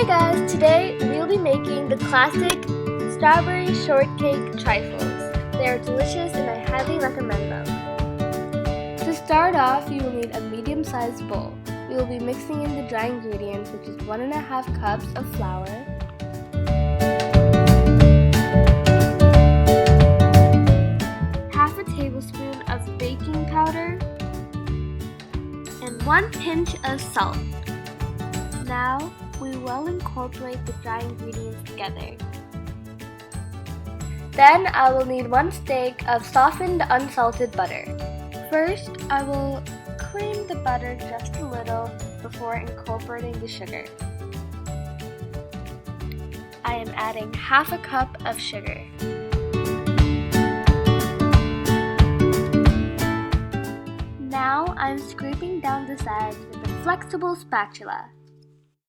Hey guys, today we'll be making the classic strawberry shortcake trifles. They are delicious and I highly recommend them. To start off, you will need a medium-sized bowl. We will be mixing in the dry ingredients, which is 1.5 cups of flour, half a tablespoon of baking powder, and 1 pinch of salt. Now, we will incorporate the dry ingredients together. Then I will need 1 stick of softened unsalted butter. First, I will cream the butter just a little before incorporating the sugar. I am adding half a cup of sugar. Now I'm scraping down the sides with a flexible spatula.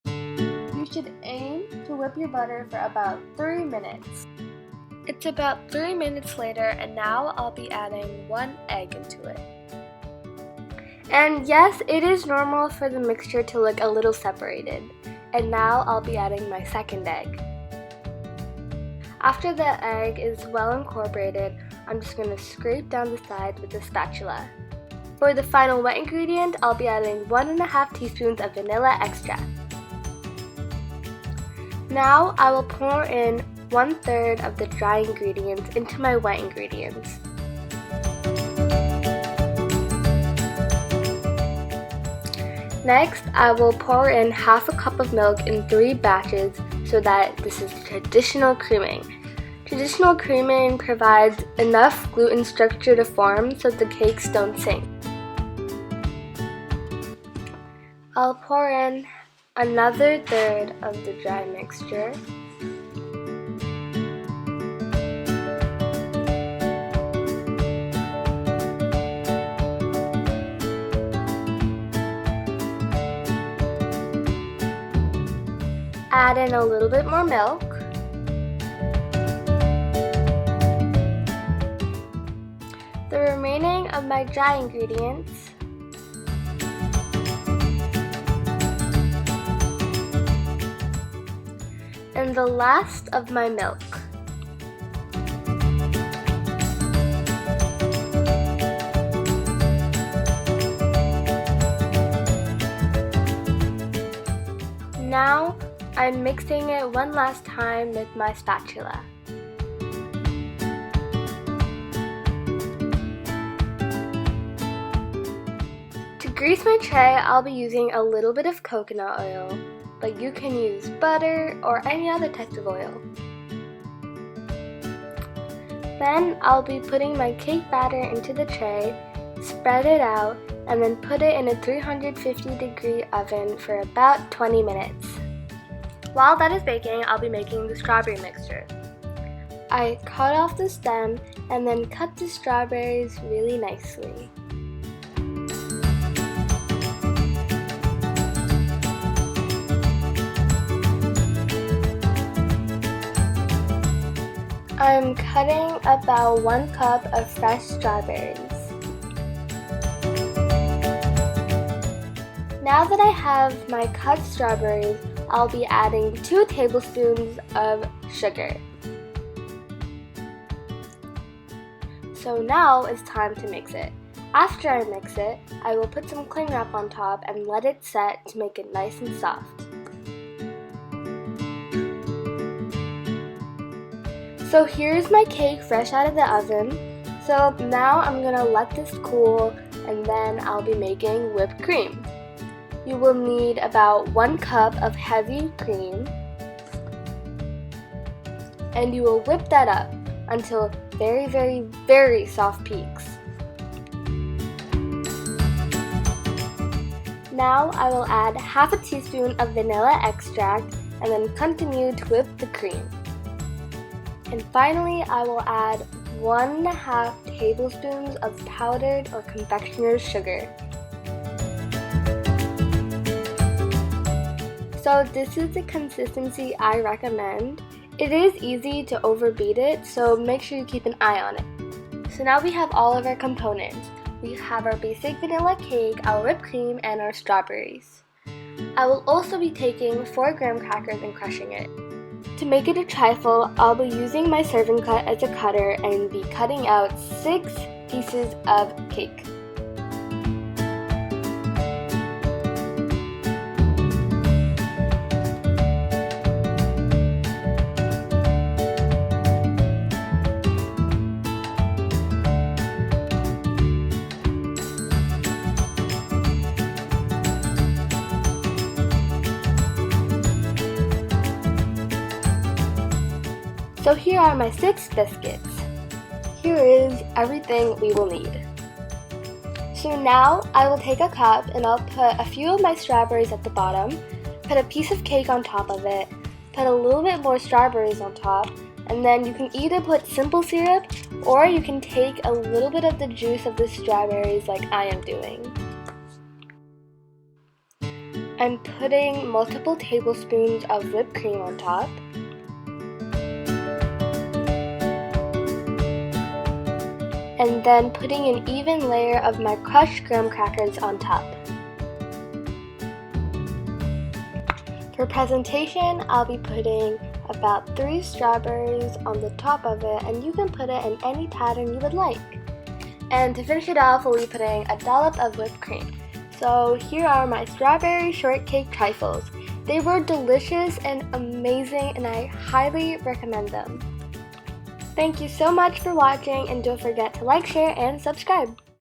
You should aim to whip your butter for about 3 minutes. It's about 3 minutes later, and now I'll be adding 1 egg into it. And yes, it is normal for the mixture to look a little separated. And now I'll be adding my second egg. After the egg is well incorporated, I'm just going to scrape down the sides with a spatula. For the final wet ingredient, I'll be adding 1.5 teaspoons of vanilla extract. Now I will pour in 1/3 of the dry ingredients into my wet ingredients. Next, I will pour in half a cup of milk in 3 batches so that this is traditional creaming. Traditional creaming provides enough gluten structure to form so the cakes don't sink. I'll pour in another 1/3 of the dry mixture. Add in a little bit more milk. The remaining of my dry ingredients. And the last of my milk. Now I'm mixing it one last time with my spatula. To grease my tray, I'll be using a little bit of coconut oil, but you can use butter or any other type of oil. Then I'll be putting my cake batter into the tray, spread it out, and then put it in a 350-degree oven for about 20 minutes. While that is baking, I'll be making the strawberry mixture. I cut off the stem and then cut the strawberries really nicely. I'm cutting about 1 cup of fresh strawberries. Now that I have my cut strawberries, I'll be adding 2 tablespoons of sugar. So now it's time to mix it. After I mix it, I will put some cling wrap on top and let it set to make it nice and soft. So here's my cake fresh out of the oven. So now I'm gonna let this cool and then I'll be making whipped cream. You will need about 1 cup of heavy cream and you will whip that up until very, very, very soft peaks. Now I will add half a teaspoon of vanilla extract and then continue to whip the cream. And finally, I will add 1.5 tablespoons of powdered or confectioner's sugar. So this is the consistency I recommend. It is easy to overbeat it, so make sure you keep an eye on it. So now we have all of our components. We have our basic vanilla cake, our whipped cream, and our strawberries. I will also be taking 4 graham crackers and crushing it. To make it a trifle, I'll be using my serving cut as a cutter and be cutting out 6 pieces of cake. So here are my 6 biscuits. Here is everything we will need. So now I will take a cup and I'll put a few of my strawberries at the bottom, put a piece of cake on top of it, put a little bit more strawberries on top, and then you can either put simple syrup or you can take a little bit of the juice of the strawberries like I am doing. I'm putting multiple tablespoons of whipped cream on top. And then putting an even layer of my crushed graham crackers on top. For presentation, I'll be putting about 3 strawberries on the top of it, and you can put it in any pattern you would like. And to finish it off, we'll be putting a dollop of whipped cream. So here are my strawberry shortcake trifles. They were delicious and amazing, and I highly recommend them. Thank you so much for watching, and don't forget to like, share, and subscribe.